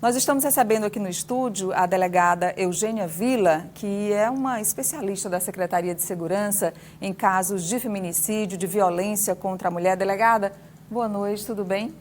Nós estamos recebendo aqui no estúdio a delegada Eugênia Villa, que é uma especialista da Secretaria de Segurança em casos de feminicídio, de violência contra a mulher. Delegada, boa noite, tudo bem?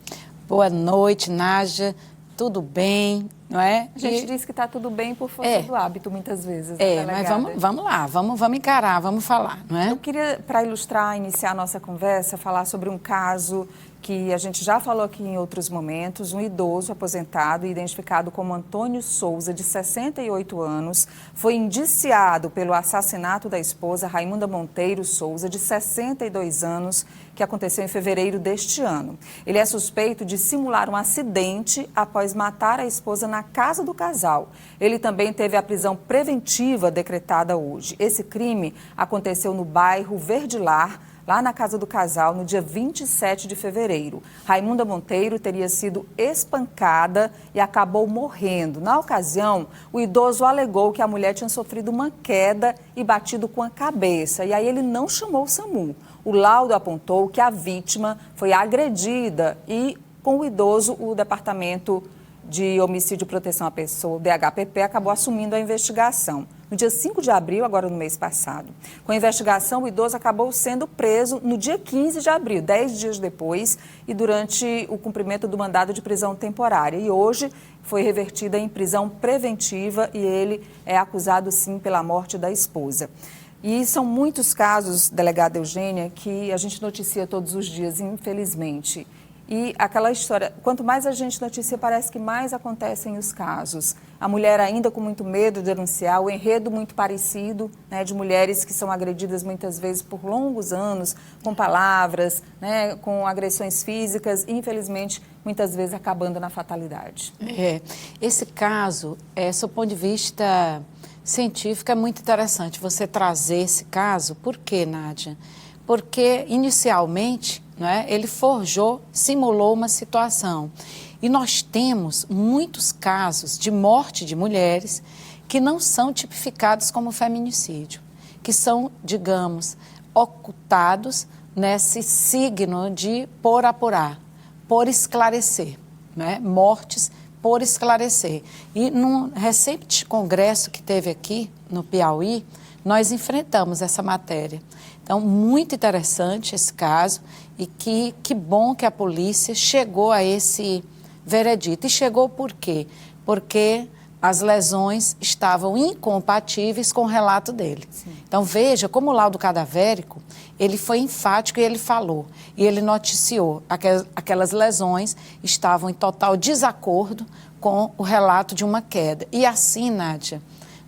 Boa noite, Nádia. Tudo bem, não é? A gente diz que está tudo bem por força do hábito, muitas vezes, né, mas vamos lá, vamos encarar, vamos falar, não é? Eu queria, para ilustrar, iniciar a nossa conversa, falar sobre um caso que a gente já falou aqui em outros momentos, um idoso aposentado, identificado como Antônio Souza, de 68 anos, foi indiciado pelo assassinato da esposa Raimunda Monteiro Souza, de 62 anos, que aconteceu em fevereiro deste ano. Ele é suspeito de simular um acidente após matar a esposa na casa do casal. Ele também teve a prisão preventiva decretada hoje. Esse crime aconteceu no bairro Verdilar, lá na casa do casal, no dia 27 de fevereiro. Raimunda Monteiro teria sido espancada e acabou morrendo. Na ocasião, o idoso alegou que a mulher tinha sofrido uma queda e batido com a cabeça. E aí ele não chamou o SAMU. O laudo apontou que a vítima foi agredida e, com o idoso, o Departamento de Homicídio e Proteção à Pessoa, o DHPP, acabou assumindo a investigação. No dia 5 de abril, agora no mês passado. Com a investigação, o idoso acabou sendo preso no dia 15 de abril, 10 dias depois, e durante o cumprimento do mandado de prisão temporária. E hoje foi revertida em prisão preventiva e ele é acusado, sim, pela morte da esposa. E são muitos casos, delegada Eugênia, que a gente noticia todos os dias, infelizmente. E aquela história, quanto mais a gente noticia, parece que mais acontecem os casos. A mulher ainda com muito medo de denunciar, o enredo muito parecido, né, de mulheres que são agredidas muitas vezes por longos anos, com palavras, né, com agressões físicas e, infelizmente, muitas vezes acabando na fatalidade. Esse caso, sob o ponto de vista científico, é muito interessante você trazer esse caso. Por quê, Nádia? Porque, inicialmente, ele simulou uma situação. E nós temos muitos casos de morte de mulheres que não são tipificados como feminicídio, que são, digamos, ocultados nesse signo de por apurar, por esclarecer, mortes por esclarecer. E num recente congresso que teve aqui no Piauí, nós enfrentamos essa matéria. Então, muito interessante esse caso e que bom que a polícia chegou a esse veredito. E chegou por quê? Porque as lesões estavam incompatíveis com o relato dele. Sim. Então, veja como o laudo cadavérico, ele foi enfático e ele falou. E ele noticiou aquelas lesões estavam em total desacordo com o relato de uma queda. E assim, Nádia,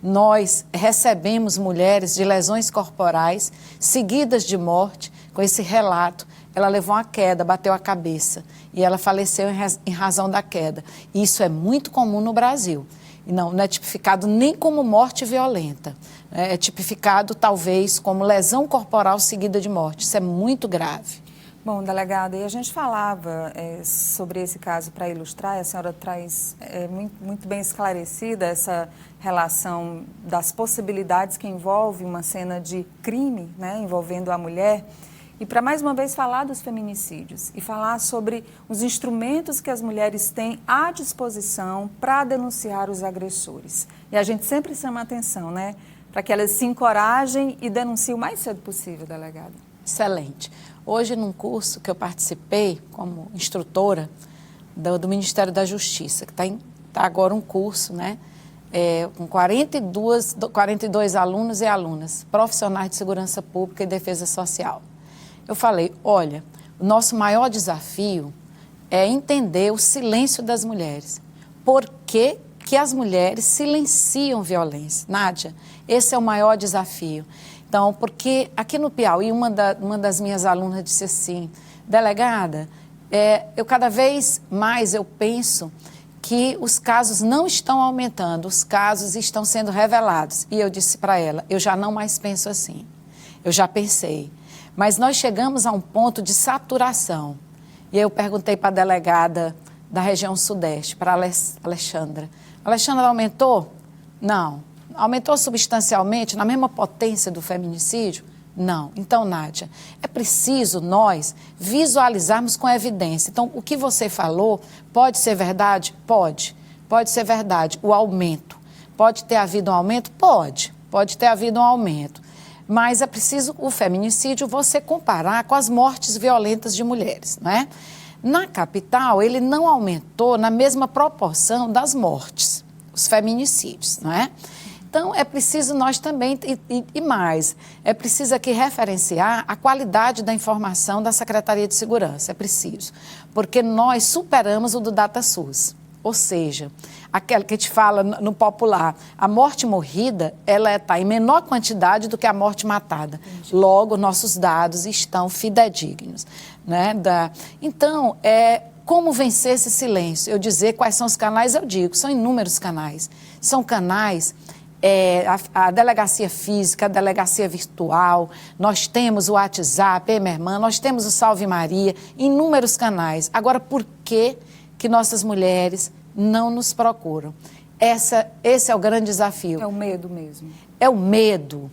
nós recebemos mulheres de lesões corporais seguidas de morte com esse relato. Ela levou uma queda, bateu a cabeça e ela faleceu em razão da queda. Isso é muito comum no Brasil. E não é tipificado nem como morte violenta. É tipificado, talvez, como lesão corporal seguida de morte. Isso é muito grave. Bom, delegada, e a gente falava sobre esse caso para ilustrar, a senhora traz muito bem esclarecida essa relação das possibilidades que envolve uma cena de crime, envolvendo a mulher, e para mais uma vez falar dos feminicídios e falar sobre os instrumentos que as mulheres têm à disposição para denunciar os agressores. E a gente sempre chama a atenção, para que elas se encorajem e denunciem o mais cedo possível, delegada. Excelente. Hoje, num curso que eu participei como instrutora do Ministério da Justiça, que está agora um curso, com 42 alunos e alunas, profissionais de segurança pública e defesa social. Eu falei, olha, o nosso maior desafio é entender o silêncio das mulheres. Por que as mulheres silenciam violência? Nádia, esse é o maior desafio. Então, porque aqui no Piauí, uma das minhas alunas disse assim, delegada, eu cada vez mais eu penso que os casos não estão aumentando, os casos estão sendo revelados. E eu disse para ela, eu já não mais penso assim, eu já pensei. Mas nós chegamos a um ponto de saturação. E eu perguntei para a delegada da região sudeste, para a Alexandra. Alexandra, aumentou? Não. Aumentou substancialmente, na mesma potência do feminicídio? Não. Então, Nádia, é preciso nós visualizarmos com evidência. Então, o que você falou pode ser verdade? Pode. pode ser verdade o aumento. Pode ter havido um aumento? Pode ter havido um aumento. Mas é preciso o feminicídio você comparar com as mortes violentas de mulheres, não é? Na capital, ele não aumentou na mesma proporção das mortes, os feminicídios, não é? Então, é preciso nós também, e mais, é preciso aqui referenciar a qualidade da informação da Secretaria de Segurança, é preciso, porque nós superamos o do DataSUS, ou seja, aquela que a gente fala no popular, a morte morrida, ela está em menor quantidade do que a morte matada. Entendi. Logo, nossos dados estão fidedignos, né? Então, como vencer esse silêncio? Eu dizer quais são os canais, eu digo, são inúmeros canais. São canais, a delegacia física, a delegacia virtual, nós temos o WhatsApp, minha irmã, nós temos o Salve Maria, inúmeros canais. Agora, por que nossas mulheres não nos procuram? Esse é o grande desafio. É o medo mesmo. É o medo,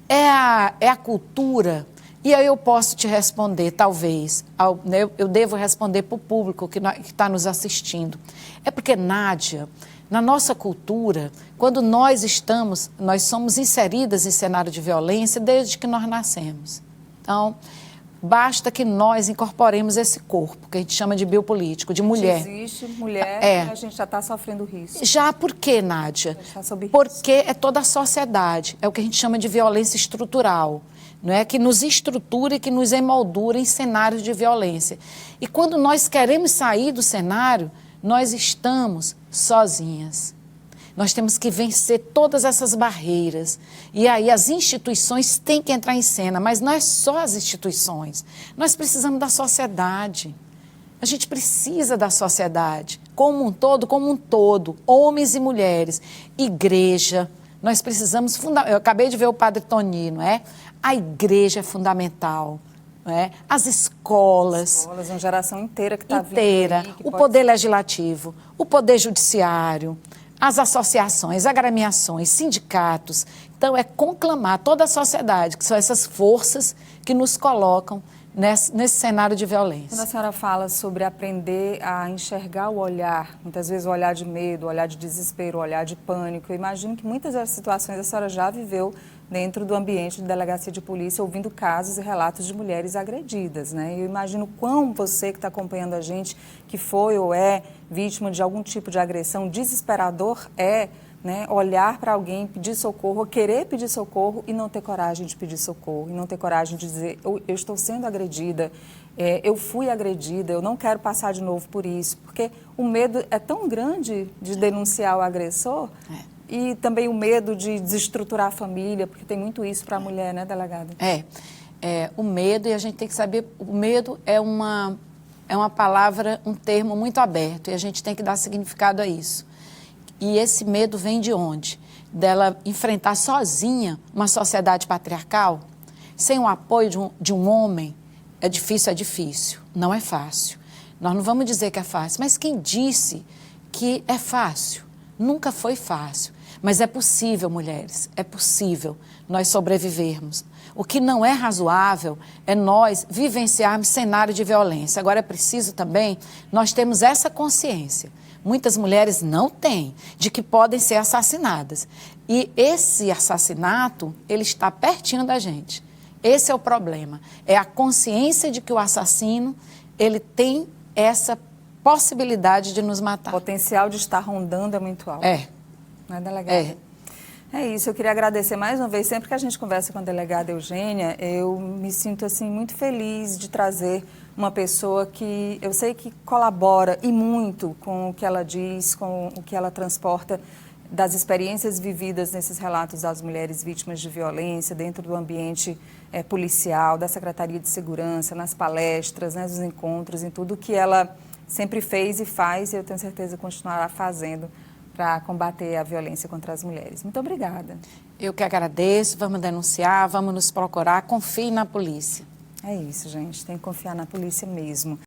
é a cultura. E aí eu posso te responder, talvez, eu devo responder para o público que está nos assistindo. É porque, Nádia, na nossa cultura, quando nós somos inseridas em cenário de violência desde que nós nascemos. Então, basta que nós incorporemos esse corpo, que a gente chama de biopolítico, de mulher. Existe mulher, a gente já está sofrendo risco. Já por quê, Nádia? Porque é toda a sociedade, é o que a gente chama de violência estrutural, não é? Que nos estrutura e que nos emoldura em cenários de violência. E quando nós queremos sair do cenário, nós estamos sozinhas. Nós temos que vencer todas essas barreiras. E aí as instituições têm que entrar em cena, mas não é só as instituições. Nós precisamos da sociedade. A gente precisa da sociedade, como um todo, homens e mulheres, igreja. Nós precisamos, eu acabei de ver o padre Toni, não é? A igreja é fundamental. Não é? As escolas, uma geração inteira que está vindo aí, o poder legislativo, o poder judiciário, as associações, agremiações, sindicatos. Então, é conclamar toda a sociedade, que são essas forças que nos colocam nesse cenário de violência. Quando a senhora fala sobre aprender a enxergar o olhar, muitas vezes o olhar de medo, o olhar de desespero, o olhar de pânico, eu imagino que muitas das situações a senhora já viveu dentro do ambiente de delegacia de polícia, ouvindo casos e relatos de mulheres agredidas, né? Eu imagino quão você que está acompanhando a gente, que foi ou é vítima de algum tipo de agressão, desesperador né, olhar para alguém, pedir socorro, querer pedir socorro e não ter coragem de pedir socorro, e não ter coragem de dizer, eu estou sendo agredida, eu fui agredida, eu não quero passar de novo por isso, porque o medo é tão grande de denunciar o agressor, e também o medo de desestruturar a família, porque tem muito isso para a mulher, né, delegada? O medo, e a gente tem que saber, o medo é uma palavra, um termo muito aberto, e a gente tem que dar significado a isso. E esse medo vem de onde? Dela enfrentar sozinha uma sociedade patriarcal, sem o apoio de um homem. É difícil, não é fácil. Nós não vamos dizer que é fácil, mas quem disse que é fácil? Nunca foi fácil. Mas é possível, mulheres, é possível nós sobrevivermos. O que não é razoável é nós vivenciarmos cenário de violência. Agora é preciso também nós termos essa consciência. Muitas mulheres não têm, de que podem ser assassinadas. E esse assassinato, ele está pertinho da gente. Esse é o problema. É a consciência de que o assassino, ele tem essa possibilidade de nos matar. O potencial de estar rondando é muito alto. Não é, delegada? É isso, eu queria agradecer mais uma vez. Sempre que a gente conversa com a delegada Eugênia, eu me sinto assim muito feliz de trazer uma pessoa que eu sei que colabora e muito com o que ela diz, com o que ela transporta das experiências vividas nesses relatos das mulheres vítimas de violência dentro do ambiente policial, da Secretaria de Segurança, nas palestras, nos encontros, em tudo que ela sempre fez e faz, e eu tenho certeza que continuará fazendo para combater a violência contra as mulheres. Muito obrigada. Eu que agradeço, vamos denunciar, vamos nos procurar, confie na polícia. É isso, gente, tem que confiar na polícia mesmo.